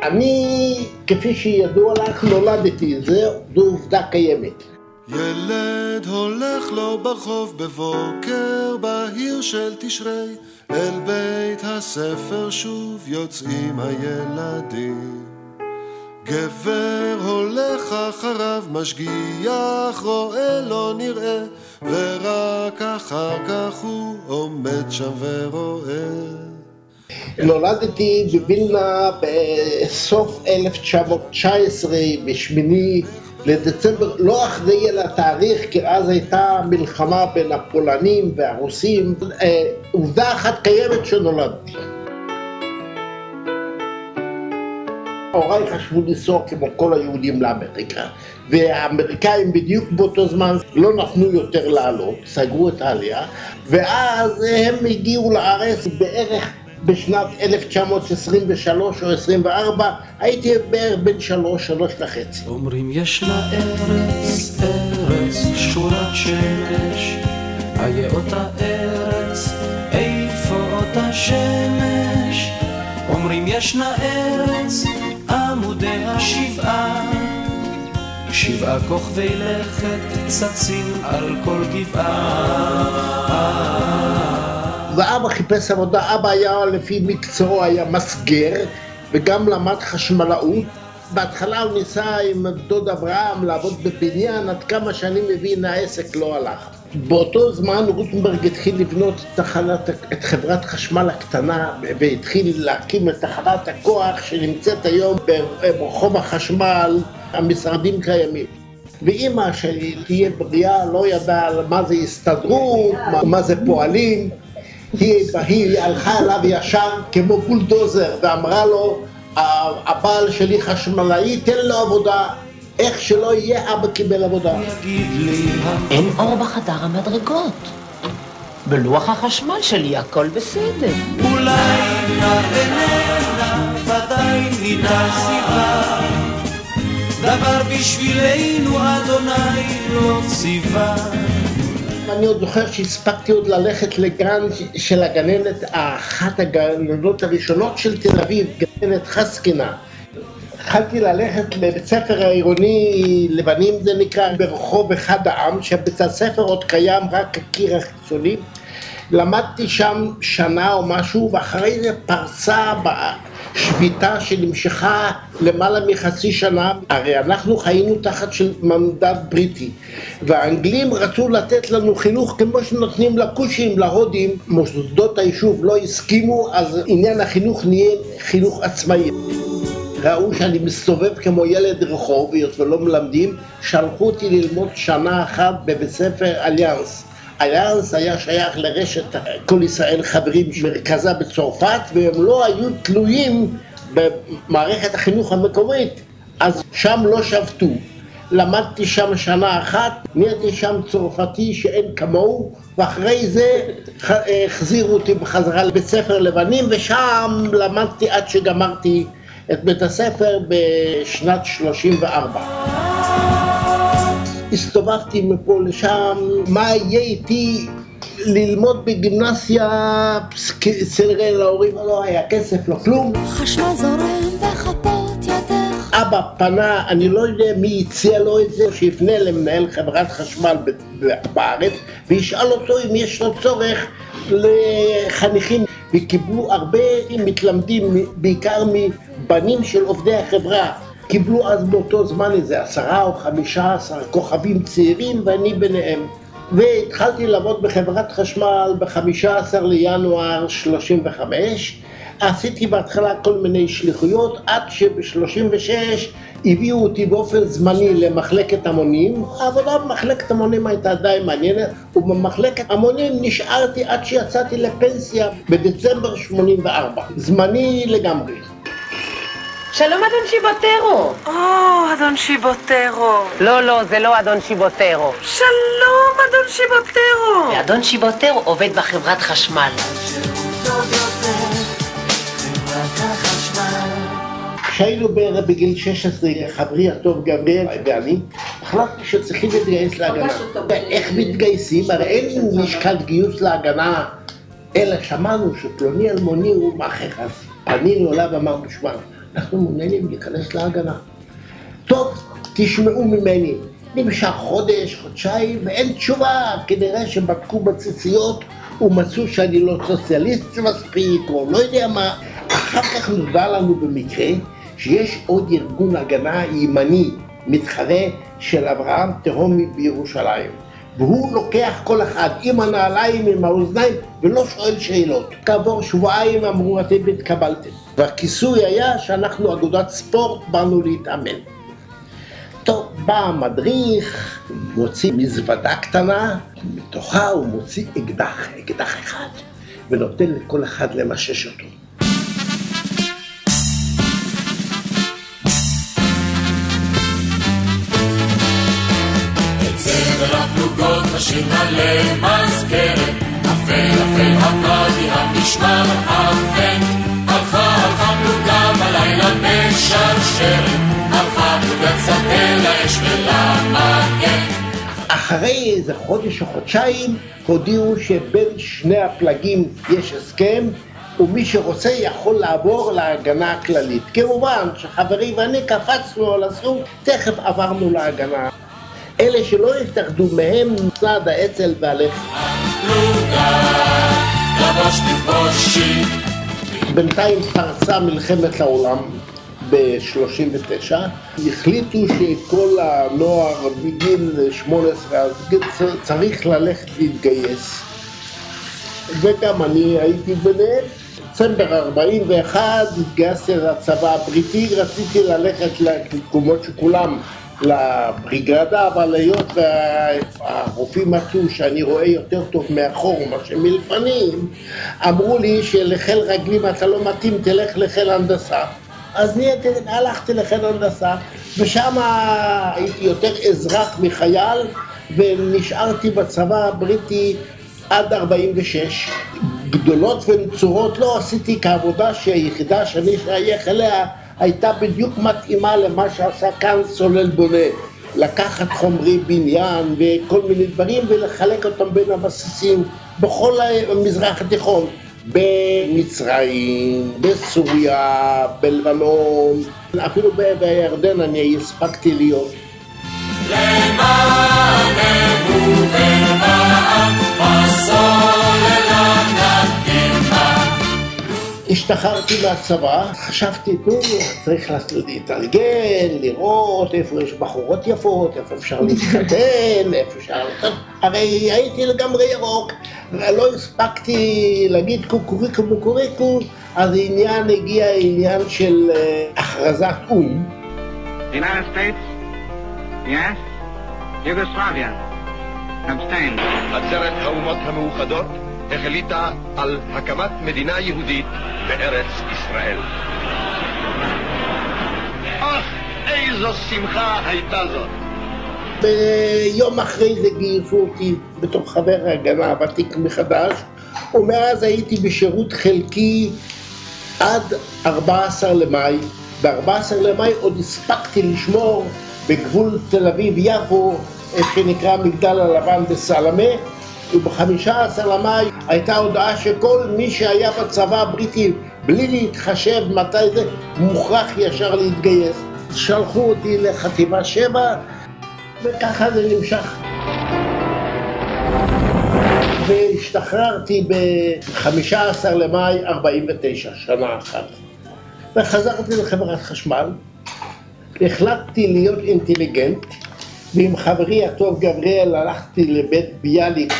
אני, כפי שידוע לך, נולדתי, זו עובדה קיימת. ילד הולך לו ברחוב בבוקר בהיר של תשרי, אל בית הספר שוב יוצאים הילדים. גבר הולך אחריו, משגיח רואה לא נראה, ורק אחר כך הוא עומד שם ורואה. נולדתי בווילנה בסוף 1919, ב8 לדצמבר, לא אחראי על התאריך, כי אז הייתה מלחמה בין הפולנים והרוסים. עובדה אחת קיימת שנולדתי. הוריי חשבו לנסוע כמו כל היהודים לאמריקה, והאמריקאים בדיוק באותו זמן לא נתנו יותר לעלות, סגרו את העלייה, ואז הם הגיעו לארץ בערך בשנת 1923 או 24, הייתי בערך בן 3 וחצי. אומרים ישנה ארץ, ארץ שורת שמש, היה אותה ארץ, איפה אותה שמש? אומרים ישנה ארץ, עמודי השבעה, 7 כוכבי לכת צצים על כל גבעה. ואבא חיפש עבודה, אבא היה לפי מקצועו, היה מסגר וגם למד חשמלאות. בהתחלה הוא ניסה עם דוד אברהם לעבוד בבניין, עד כמה שאני מבין העסק לא הלך. באותו זמן רוטנברג התחיל לבנות את חברת חשמל הקטנה, והתחיל להקים את תחנת הכוח שנמצאת היום ברחוב החשמל, המשרדים קיימים. ואמא שלי תהיה בריאה, לא ידעה מה זה הסתדרות, מה זה פועלים. היא הלכה אליו ישר כמו בולדוזר ואמרה לו, הבעל שלי חשמלאי, תן לו עבודה, איך שלא יהיה, אבא קיבל עבודה. אין אור בחדר המדרגות, בלוח החשמל שלי הכל בסדר. אולי נעלנה ודאי ניתן סיבה, דבר בשבילנו אדוני לא ציווה. אני עוד זוכר שהספקתי עוד ללכת לגן של הגננת, אחת הגננות הראשונות של תל אביב, גננת חסקינה. התחלתי ללכת לבית ספר העירוני לבנים, זה נקרא, ברחוב אחד העם, שבית הספר עוד קיים, רק הקיר החיצוני. למדתי שם שנה או משהו, ואחרי זה פרצה שביתה שנמשכה למעלה מחצי שנה. הרי אנחנו חיינו תחת של מנדט בריטי, והאנגלים רצו לתת לנו חינוך כמו שנותנים לכושים, להודים. מוסדות היישוב לא הסכימו, אז עניין החינוך נהיה חינוך עצמאי. ראו שאני מסתובב כמו ילד רחוב ולא מלמדים, שלחו אותי ללמוד שנה אחת בבית ספר אליאנס. אליאנס היה שייך לרשת כל ישראל חברים מרכזה בצרפת, והם לא היו תלויים במערכת החינוך המקומית, אז שם לא שבתו. למדתי שם שנה אחת, נהייתי שם צרפתי שאין כמוהו, ואחרי זה החזירו אותי בחזרה לבית ספר לבנים, ושם למדתי עד שגמרתי את בית הספר בשנת 34. הסתובבתי מפה לשם, מה יהיה איתי ללמוד בגימנסיה, סלרי להורים, לא היה כסף, לא כלום. חשמל זורם בכפות ידך. אבא פנה, אני לא יודע מי הציע לו את זה, שיפנה למנהל חברת חשמל בארץ, וישאל אותו אם יש לו צורך לחניכים. וקיבלו הרבה מתלמדים, בעיקר מבנים של עובדי החברה. קיבלו אז באותו זמן איזה 10 או 15 כוכבים צעירים, ואני ביניהם. והתחלתי לעבוד בחברת חשמל ב-15 לינואר 35. עשיתי בהתחלה כל מיני שליחויות, עד שב-36 הביאו אותי באופן זמני למחלקת המונים. העבודה במחלקת המונים הייתה די מעניינת, ובמחלקת המונים נשארתי עד שיצאתי לפנסיה בדצמבר 84. זמני לגמרי. שלום אדון שיבוטרו. אדון שיבוטרו. לא, זה לא אדון שיבוטרו. שלום אדון שיבוטרו. אדון שיבוטרו עובד בחברת חשמל. כשהיינו בערך בגיל 16, חברי הטוב גבריאל ואני, החלטתי שצריכים להתגייס להגנה. איך מתגייסים? הרי אין משקל גיוס להגנה, אלא שמענו שפלוני אלמוני הוא מאחר. פנינו אליו ואמרנו, שמע, אנחנו מעוניינים להיכנס להגנה. טוב, תשמעו ממני, נמשך חודש, חודשיים, ואין תשובה. כנראה שבדקו בציציות ומצאו שאני לא סוציאליסט מספיק, או לא יודע מה. אחר כך נודע לנו במקרה שיש עוד ארגון הגנה ימני, מתחרה של אברהם תהומי בירושלים. והוא לוקח כל אחד עם הנעליים, עם האוזניים, ולא שואל שאלות. כעבור שבועיים אמרו, אתם התקבלתם. והכיסוי היה שאנחנו אגודת ספורט, באנו להתאמן. טוב, בא המדריך, מוציא מזוודה קטנה, מתוכה הוא מוציא אקדח אחד, ונותן לכל אחד למשש אותו. צבר הפלוגות השינה למזכרת, אפל אפל הפאדי המשמר אפל, הלכה פלוגה בלילה משרשרת, הלכה פלוגת שדה לאש ולמגן. אחרי איזה חודש או חודשיים הודיעו שבין שני הפלגים יש הסכם, ומי שרוצה יכול לעבור להגנה הכללית. כמובן שחברי ואני קפצנו על הסכום, תכף עברנו להגנה. אלה שלא התאחדו מהם צעד האצ"ל והלח"י. בינתיים פרצה מלחמת העולם ב-39. החליטו שכל הנוער בגיל 18 אז צריך ללכת להתגייס. וגם אני הייתי ביניהם. דצמבר 41 התגייסתי לצבא הבריטי, רציתי ללכת למקומות שכולם לבריגדה, אבל היות והרופאים מצאו שאני רואה יותר טוב מאחור מה שמלפנים, אמרו לי שלחיל רגלים אתה לא מתאים, תלך לחיל הנדסה. אז הלכתי לחיל הנדסה, ושם הייתי יותר אזרח מחייל, ונשארתי בצבא הבריטי עד 46. גדולות ונצורות לא עשיתי, כעבודה שהיחידה שאני שייך אליה הייתה בדיוק מתאימה למה שעשה כאן סולל בונה. לקחת חומרי בניין וכל מיני דברים ולחלק אותם בין הבסיסים בכל המזרח התיכון. במצרים, בסוריה, בלבנון, אפילו בירדן אני הספקתי להיות. למעננו ולמען הסוללה נתימה. השתחררתי מהצבא, חשבתי, צריך להתארגן, לראות איפה יש בחורות יפות, איפה אפשר להתחתן, איפה אפשר... הרי הייתי לגמרי ירוק, לא הספקתי להגיד קוקוריקו בוקוריקו, אז הגיע העניין של הכרזת אום. United States? Yes? Yugoslavia? Abstain. עצרת האומות המאוחדות החליטה על הקמת מדינה יהודית בארץ ישראל. אך איזו שמחה הייתה זאת. ביום אחרי זה גייסו אותי בתור חבר ההגנה הוותיק מחדש, ומאז הייתי בשירות חלקי עד 14 למאי. ב-14 למאי עוד הספקתי לשמור בגבול תל אביב-יפו, שנקרא מגדל הלבן בסלמה, וב-15 למאי הייתה הודעה שכל מי שהיה בצבא הבריטי, בלי להתחשב מתי זה, מוכרח ישר להתגייס. שלחו אותי לחטיבה 7, וככה זה נמשך. והשתחררתי ב-15 למאי 49, שנה אחת. וחזרתי לחברת חשמל, החלטתי להיות אינטליגנט, ועם חברי הטוב גבריאל הלכתי לבית ביאליק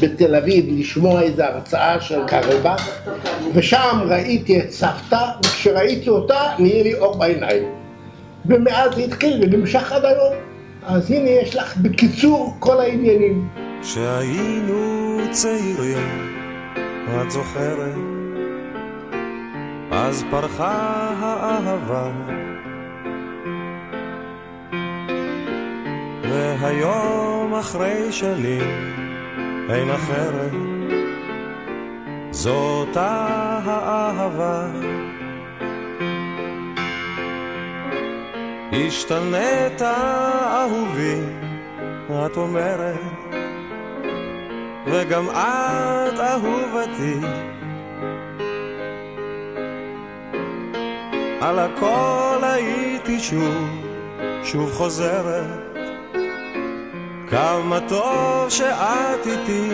בתל אביב לשמוע איזו הרצאה של קרלבך, ושם ראיתי את סבתא, וכשראיתי אותה נהיה לי אור בעיניים. ומאז זה התחיל ונמשך עד היום. אז הנה יש לך בקיצור כל העניינים. שהיינו צעירים, את זוכרת, אז פרחה האהבה, והיום אחרי שנים אין אחרת, זאת האהבה. השתנית אהובי, את אומרת, וגם את אהובתי. על הכל הייתי שוב חוזרת. כמה טוב שאת איתי.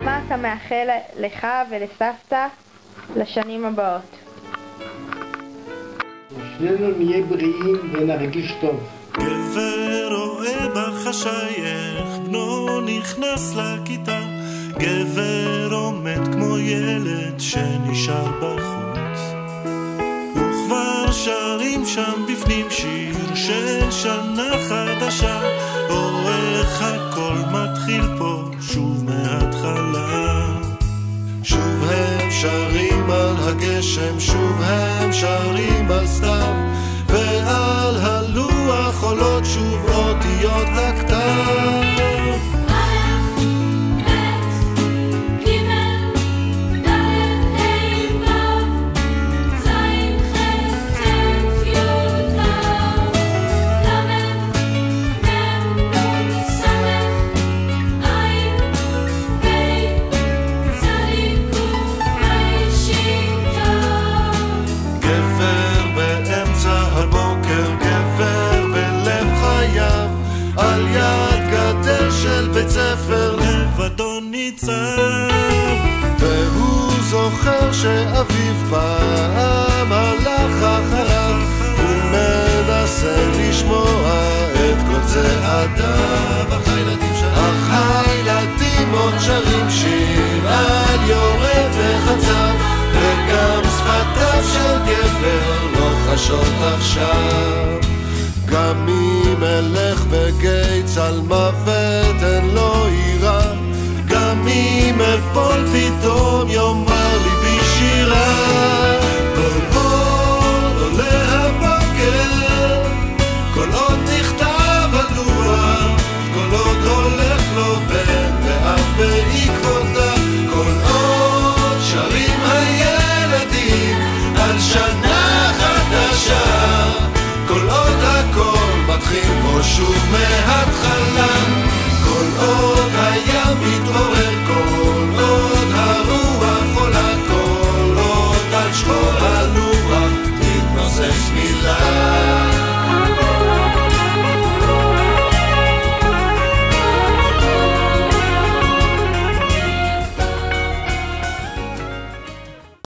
מה אתה מאחל לך ולסבתא לשנים הבאות? שנינו נהיה בריאים ונרגיש טוב. גבר רואה בחשייך, בנו נכנס לכיתה. גבר עומד כמו ילד שנשאר בחוץ, וכבר שרים שם בפנים שיר של שנה חדשה. או איך הכל מתחיל פה שוב מההתחלה. שוב הם שרים על הגשם, שוב הם שרים על סתיו, ועל הלוח עולות שוב אותיות הכתב. בית ספר לבדו ניצב, והוא זוכר שאביו פעם הלך אחריו, הוא מנסה לשמוע את כל צעדיו. אך הילדים עוד שרים שיר על יורה וחצב, וגם שפתיו של גבר לא חשות עכשיו. גם אם אלך בגיא צלמוות